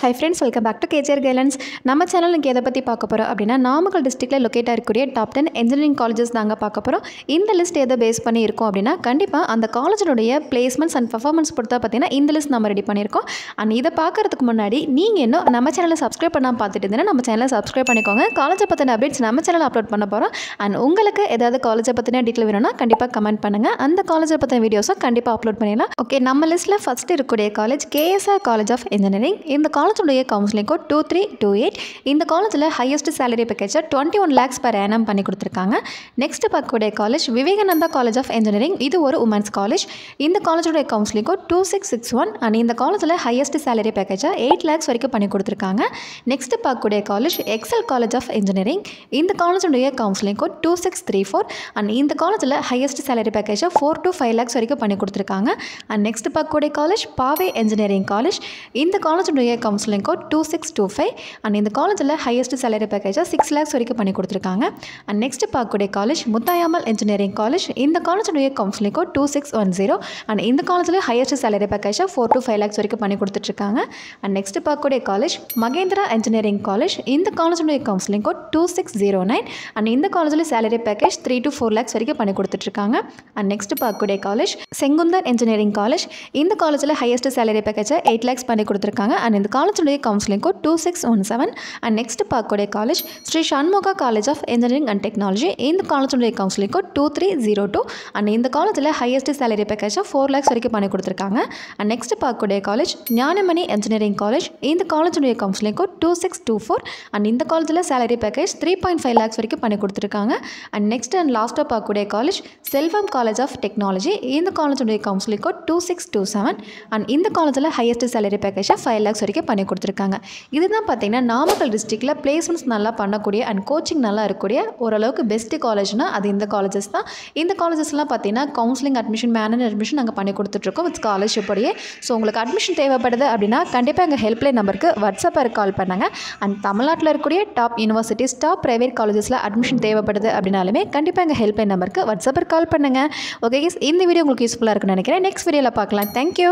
Hi friends, welcome back to KJR Guidelines. நம்ம channel இன்னைக்கு எதை பற்றி பார்க்க போகிறோம் அப்படின்னா நாமக்கல் டிஸ்ட்ரிக்டில் லொக்கேட் ஆகிருக்கூடிய டாப் 10 இன்ஜினியரிங் காலேஜஸ் தாங்க பார்க்க போகிறோம். இந்த லிஸ்ட் எதை பேஸ் பண்ணி இருக்கும் அப்படின்னா கண்டிப்பாக அந்த காலேஜனுடைய பிளேஸ்மெண்ட்ஸ் அண்ட் பர்ஃபார்மன்ஸ் பொறுத்தா பார்த்தீங்கன்னா இந்த லிஸ்ட் நம்ம ரெடி பண்ணியிருக்கோம். அண்ட் இதை பார்க்கறதுக்கு முன்னாடி நீங்கள் இன்னும் நம்ம சேனலை சப்ஸ்கிரைப் பண்ணாமல் பார்த்துட்டு இருந்தீங்கன்னா நம்ம சேனலை சப்ஸ்கிரைப் பண்ணிக்கோங்க. காலேஜை பற்றின அப்டேட்ஸ் நம்ம சேனல் அப்லோட் பண்ண போகிறோம். அண்ட் உங்களுக்கு ஏதாவது காலேஜை பற்றின டீட்டெயில் வேணும்னா கண்டிப்பாக கமெண்ட் பண்ணுங்கள். அந்த காலேஜை பற்றின வீடியோஸை கண்டிப்பாக அப்லோட் பண்ணிடலாம். ஓகே, நம்ம லிஸ்ட்டில் ஃபஸ்ட்டு இருக்கக்கூடிய college KSR college of engineering. இந்த காலேஜுடைய கவுன்சிலிங் கோட் 2328. இந்த காலேஜில் ஹையஸ்ட் சேலரி பேக்கேஜை 21 lakhs per annum பண்ணி கொடுத்துருக்காங்க. நெக்ஸ்ட் பார்க்கக்கூடிய college Vivekananda college of engineering. இது ஒரு உமன்ஸ் காலேஜ். இந்த காலேஜுடைய கவுன்சிலிங் கோட் 2661. அண்ட் இந்த காலேஜில் ஹையஸ்ட் சேலரி பேக்கேஜை 8 lakhs வரைக்கும் பண்ணி கொடுத்துருக்காங்க. நெக்ஸ்ட் பார்க்கக்கூடிய college Excel college of engineering. இந்த காலேஜுடைய கவுன்சிலிங் கோட் 2634. அண்ட் இந்த காலேஜில் ஹையஸ்ட் சேலரி பேக்கேஜை 4 to 5 lakhs வரைக்கும் பண்ணி கொடுத்துருக்காங்க. அண்ட் நெக்ஸ்ட் பார்க்கக்கூடிய காலேஜ் பாவே இன்ஜினியரிங் காலேஜ். இந்த காலேஜுடைய கவுன்சிலிங் கோட் 2625. அண்ட் இந்த காலேஜில் ஹையஸ்ட் சேலரி பேக்கேஜாக 6 lakhs வரைக்கும் பண்ணி கொடுத்துருக்காங்க. அண்ட் நெக்ஸ்ட் பார்க்கக்கூடிய காலேஜ் முத்தாயம்மாள் இன்ஜினியரிங் காலேஜ். இந்த காலேஜுடைய கவுன்சிலிங் கோட் 2610. அண்ட் இந்த காலேஜில் ஹையஸ்ட் சேலரி பேக்கேஜாக 4 to 5 lakhs வரைக்கும் பண்ணி கொடுத்துட்ருக்காங்க. அண்ட் நெக்ஸ்ட் பார்க்கக்கூடிய காலேஜ் மகேந்திரா இன்ஜினியரிங் காலேஜ். இந்த காலேஜுடைய கவுன்சிலிங் கோட் 2609. அண்ட் இந்த காலேஜில் சேலரி பேக்கேஜ் 3 to 4 lakhs வரைக்கும் பண்ணி கொடுத்துட்ருக்காங்க. அண்ட் நெக்ஸ்ட் பார்க்கக்கூடிய காலேஜ் செங்குந்தர் இன்ஜினியரிங் காலேஜ். இந்த காலேஜில் ஹையஸ்ட் சேலரி பேக்கேஜை 8 lakhs பண்ணி கொடுத்துருக்காங்க. அண்ட் இந்த காலேஜுடைய கவுன்சிலிங் கோட் 2617. அண்ட் நெக்ஸ்ட் பார்க்கக்கூடிய college Shri Shanmuga college of engineering and technology. இந்த காலேஜுடைய கவுன்சிலிங் கோட் 2302. அண்ட் இந்த காலேஜில் ஹையஸ்ட் சேலரி பேக்கேஜாக 4 lakhs வரைக்கும் பண்ணி கொடுத்துருக்காங்க. அண்ட் நெக்ஸ்ட் பார்க்கக்கூடிய காலேஜ் ஞானமணி இன்ஜினியரிங் காலேஜ். இந்த காலேஜுடைய கவுன்சிலிங் கோட் 2624. அண்ட் இந்த காலேஜில் சேலரி பேக்கேஜ் 3.5 lakhs வரைக்கும் பண்ணி கொடுத்துருக்காங்க. அண்ட் நெக்ஸ்ட் அண்ட் லாஸ்ட்டாக பார்க்கக்கூடிய college Selvam college of technology. இந்த காலேஜுடைய கவுன்சிலிங் கோட் 2627. அண்ட் இந்த காலேஜில் ஹையஸ்ட் சேலரி பேக்கேஜாக 5 lakhs வரைக்கும் பண்ணி கொடுத்துருக்காங்க. இதுதான் பார்த்தீங்கன்னா நாமக்கல் டிஸ்ட்ரிக்டில் பிளேஸ்மெண்ட்ஸ் நல்லா பண்ணக்கூடிய அண்ட் கோச்சிங் நல்லா இருக்கக்கூடிய ஓரளவுக்கு பெஸ்ட்டு காலேஜ்னால் அது இந்த காலேஜஸ் தான். இந்த காலேஜஸ்லாம் பார்த்தீங்கன்னா கவுன்சிலிங் அட்மிஷன் மேனேஜ் அட்மிஷன் நாங்கள் பண்ணி கொடுத்துட்ருக்கோம் வித் ஸ்காலர்ஷிப்போடையே. ஸோ உங்களுக்கு அட்மிஷன் தேவைப்படுது அப்படின்னா கண்டிப்பாக எங்கள் ஹெல்ப்லைன் நம்பருக்கு வாட்ஸ்அப்பில் கால் பண்ணாங்க. அண்ட் தமிழ்நாட்டில் இருக்கக்கூடிய டாப் யூனிவர்சிட்டிஸ் டாப் ப்ரைவேட் காலேஜஸில் அட்மிஷன் தேவைப்படுது அப்படின்னாலுமே கண்டிப்பாக எங்கள் ஹெல்ப்லைன் நம்பருக்கு வாட்ஸ்அப்பில் கால் பண்ணுங்கள். ஓகே, இந்த வீடியோ உங்களுக்கு யூஸ்ஃபுல்லாக இருக்குன்னு நினைக்கிறேன். நெக்ஸ்ட் வீடியோவில் பார்க்கலாம். தேங்க்யூ.